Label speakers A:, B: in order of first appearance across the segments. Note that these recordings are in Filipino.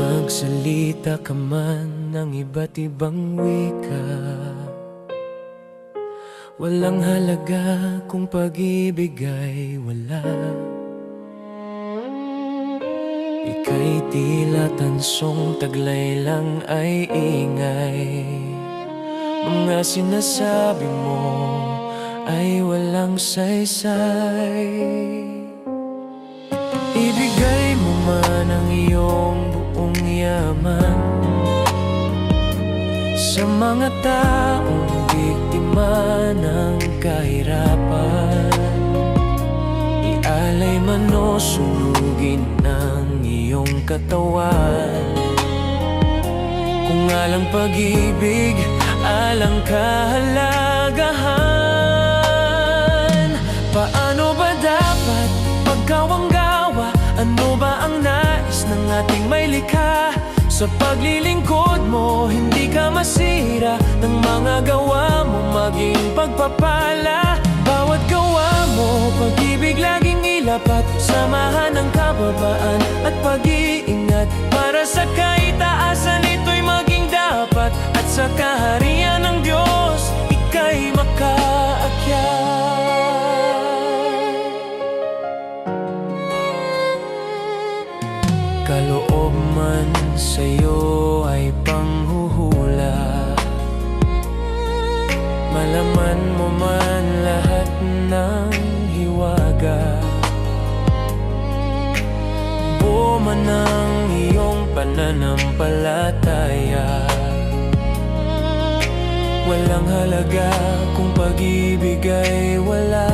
A: Magsalita ka man ng iba't ibang wika, walang halaga kung pag-ibig ay wala. Ika'y tila tansong taglay lang ay ingay. Mga sinasabi mo ay walang saysay. Ibigay mo man ang iyong buong yaman sa mga taong biktima ng kahirapan. Ialay man o sunugin ang iyong katawan. Kung alang pag-ibig, alang kahalagahan. Paano ba dapat pagkawanggawa? Ano ba ang nais ng ating may likha? Sa paglilingkod mo, hindi ka masira ng mga gawa mo, maging pagpapala. Bawat gawa mo, pag-ibig laging ilapat. Samahan ng kababaan at pag-iingat, para sa kaitaasan ito'y maging dapat. At sa kaharian ng Diyos, ika'y makaakyat. Kaloob man sa'yo ay panghuhula, malaman mo man lahat ng hiwaga. Buo man ang iyong pananampalataya, walang halaga kung pag-ibig ay wala.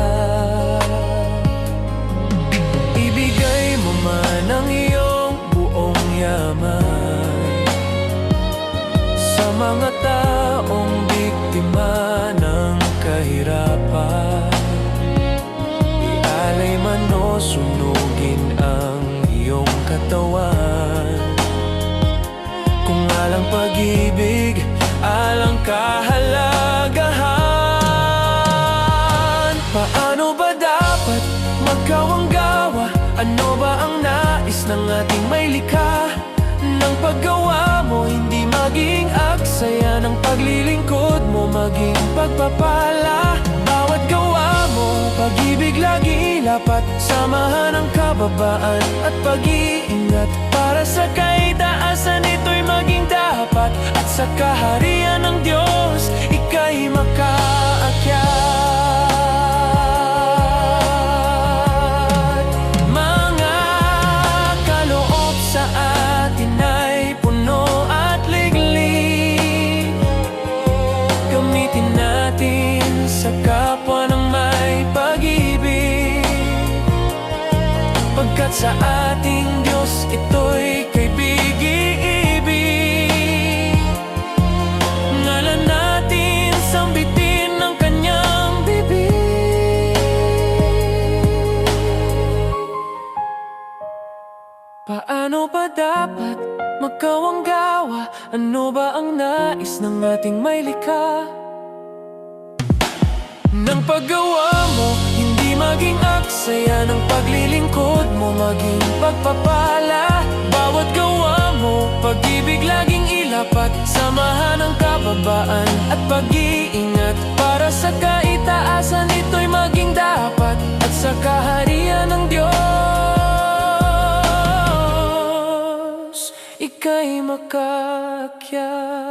A: Ibigay mo man ang iyong buong yaman sa mga taong biktima ng kahirapan. Ialay man o sunugin ang iyong katawan. Kung alang pag-ibig, alang kahalagahan. Paano ba dapat magkawanggawa? Ano ba ang nais ng ating may likha? Nang paggawa mo, hindi maging aksaya ng paglilingkod mo, maging pagpapala. Bawat gawa mo, pag-ibig lagi ilapat. Samahan ng kababaan at pag-iingat, para sa kaitaasan ito'y maging dapat. At sa kaharian ng Diyos, ika'y makaakyat. Mga kaloob sa atin ay puno at liglig, gamitin natin sa kapwa ng may pag-ibig. Pagkat sa ating Diyos ito'y kaibig-ibig, ngalan natin sambitin ng kanyang bibig. Paano ba dapat magkawanggawa? Ano ba ang nais ng ating may likha? Nang paggawa mo, hindi maging aksaya ng paglilingkod mo, maging pagpapala. Bawat gawa mo, pag-ibig laging ilapat. Samahan ng kababaan at pag-iingat, para sa kaitaasan ito'y maging dapat. At sa kaharian ng Diyos, ika'y makaakyat.